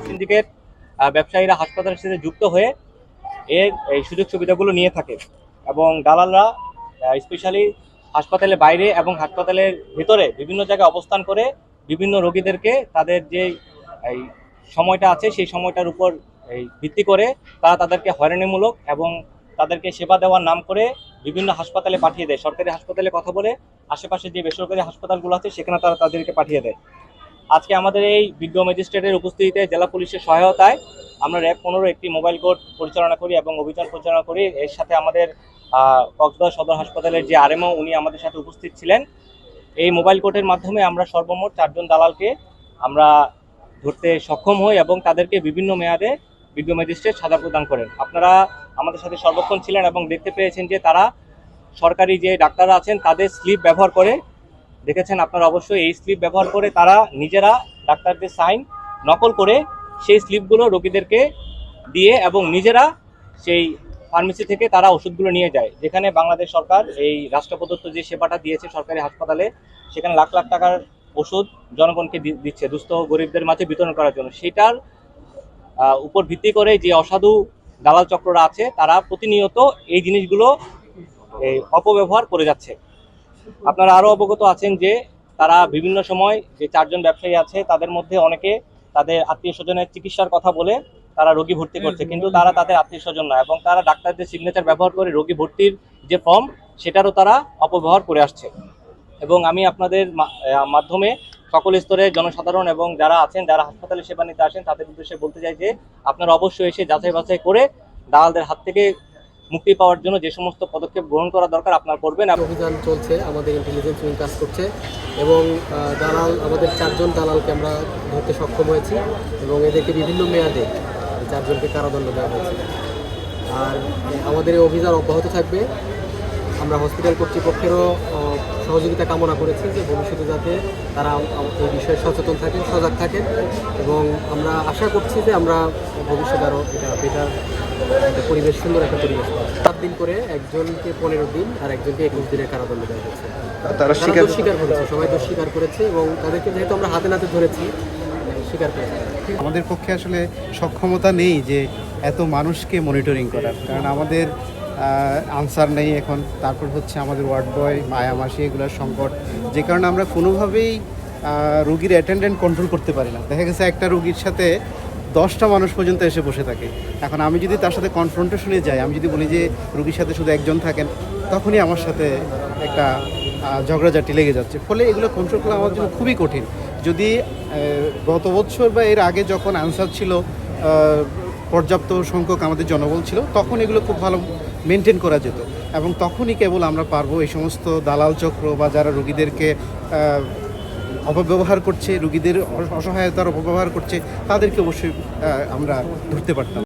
Syndicate ব্যবসায়ীরা হাসপাতালের সাথে যুক্ত হয়ে এই সুযোগ সুবিধাগুলো নিয়ে থাকে এবং দালালরা স্পেশালি হাসপাতালের বাইরে এবং হাসপাতালের ভিতরে বিভিন্ন জায়গায় অবস্থান করে বিভিন্ন রোগীদেরকে তাদের যে এই সময়টা আছে সেই সময়টার উপর ভিত্তি করে তারা তাদেরকে হয়রানিমূলক এবং তাদেরকে সেবা দেওয়ার নাম করে বিভিন্ন হাসপাতালে পাঠিয়ে দেয়। সরকারি হাসপাতালে কথা বলে আশেপাশে যে বেসরকারি হাসপাতালগুলো আছে সেখানে তারা তাদেরকে পাঠিয়ে দেয়। আজকে আমাদের এই বিজ্ঞ ম্যাজিস্ট্রেটের উপস্থিতিতে জেলা পুলিশের সহায়তায় আমরা র্যাব 15 একটি মোবাইল কোর্ট পরিচালনা করি এবং অভিযান পরিচালনা করি। এর সাথে আমাদের কক্সবাজার সদর হাসপাতালের যে আরএমও উনি আমাদের সাথে উপস্থিত ছিলেন। এই মোবাইল কোর্টের মাধ্যমে আমরা সর্বমোট 4 জন দালালকে আমরা ধরতে সক্ষম হই এবং তাদেরকে বিভিন্ন মেয়াদে বিজ্ঞ ম্যাজিস্ট্রেট সাজা প্রদান করেন। আপনারা আমাদের সাথে সর্বক্ষণ ছিলেন এবং দেখতে পেয়েছেন যে তারা সরকারি যে ডাক্তাররা আছেন তাদের স্লিপ ব্যবহার করে দেখেছেন আপনারা অবশ্যই এই স্লিপ ব্যবহার করে তারা নিজেরা ডাক্তারদের সাইন নকল করে সেই স্লিপগুলো রোগীদেরকে দিয়ে এবং নিজেরা সেই ফার্মেসি থেকে তারা ওষুধগুলো নিয়ে যায়। যেখানে বাংলাদেশ সরকার এই রাষ্ট্র প্রদত্ত যে সেবাটা দিয়েছে সরকারি হাসপাতালে, সেখানে লাখ লাখ টাকার ওষুধ জনগণকে দিচ্ছে দুস্থ গরিবদের মাঝে বিতরণ করার জন্য। সেটার উপর ভিত্তি করে যে অসাধু দালাল চক্ররা আছে তারা প্রতিনিয়ত এই জিনিসগুলো অপব্যবহার করে যাচ্ছে। আপনারা আরও অবগত আছেন যে তারা বিভিন্ন সময় যে 4 জন ব্যবসায়ী আছে তাদের মধ্যে অনেকে তাদের আত্মীয় স্বজনের চিকিৎসার কথা বলে তারা রোগী ভর্তি করছে, কিন্তু তারা তাদের আত্মীয় স্বজন নয় এবং তারা ডাক্তারদের সিগনেচার ব্যবহার করে রোগী ভর্তির যে ফর্ম সেটারও তারা অপব্যবহার করে আসছে। এবং আমি আপনাদের মাধ্যমে সকল স্তরের জনসাধারণ এবং যারা আছেন যারা হাসপাতালে সেবা নিতে আসেন তাদের উদ্দেশ্যে বলতে চাই যে আপনারা অবশ্যই এসে যাচাই বাছাই করে দালালদের হাত থেকে মুক্তি পাওয়ার জন্য যে সমস্ত পদক্ষেপ গ্রহণ করা দরকার আপনারা করবেন। অভিযান চলছে, আমাদের ইন্টেলিজেন্স উইং কাজ করছে এবং দালাল আমাদের 4 জন দালালকে আমরা ধরতে সক্ষম হয়েছি এবং এদেরকে বিভিন্ন মেয়াদে 4 জনকে কারাদণ্ড দেওয়া হয়েছে। আর আমাদের এই অভিযান অব্যাহত থাকবে। আমরা হসপিটাল কর্তৃপক্ষেরও সহযোগিতা কামনা করেছি যে ভবিষ্যতে যাতে তারা এই বিষয়ে সচেতন থাকেন, সজাগ থাকেন এবং আমরা আশা করছি যে আমরা ভবিষ্যতে আরও এটা বেটার একটা পরিবেশ, সুন্দর একটা পরিবেশ পাবো। 7 দিন করে একজনকে 15 দিন আর একজনকে 21 দিনের কারাদণ্ড দেওয়া হয়েছে। তারা স্বীকার করেছে, সবাই তো স্বীকার করেছে এবং তাদেরকে যেহেতু আমরা হাতে নাতে ধরেছি স্বীকার করেছে। আমাদের পক্ষে আসলে সক্ষমতা নেই যে এত মানুষকে মনিটরিং করার, কারণ আমাদের আনসার নেই এখন। তারপর হচ্ছে আমাদের ওয়ার্ড বয়, মায়া মাসি এগুলোর সংকট, যে কারণে আমরা কোনোভাবেই রুগীর অ্যাটেন্ডেন্ট কন্ট্রোল করতে পারি না। দেখা গেছে একটা রুগীর সাথে 10টা মানুষ পর্যন্ত এসে বসে থাকে। এখন আমি যদি তার সাথে কনফ্রন্টেশনে যাই, আমি যদি বলি যে রুগীর সাথে শুধু একজন থাকেন, তখনই আমার সাথে একটা ঝগড়াঝাটি লেগে যাচ্ছে। ফলে এগুলো কন্ট্রোল করা আমার জন্য খুবই কঠিন। যদি গত বছর বা এর আগে যখন আনসার ছিল, পর্যাপ্ত সংখ্যক আমাদের জনবল ছিল, তখন এগুলো খুব ভালো মেনটেন করা যেত এবং তখনই কেবল আমরা পারবো এই সমস্ত দালাল চক্র বা যারা রুগীদেরকে অপব্যবহার করছে, রুগীদের অসহায়তার অপব্যবহার করছে, তাদেরকে অবশ্যই আমরা ধরতে পারতাম।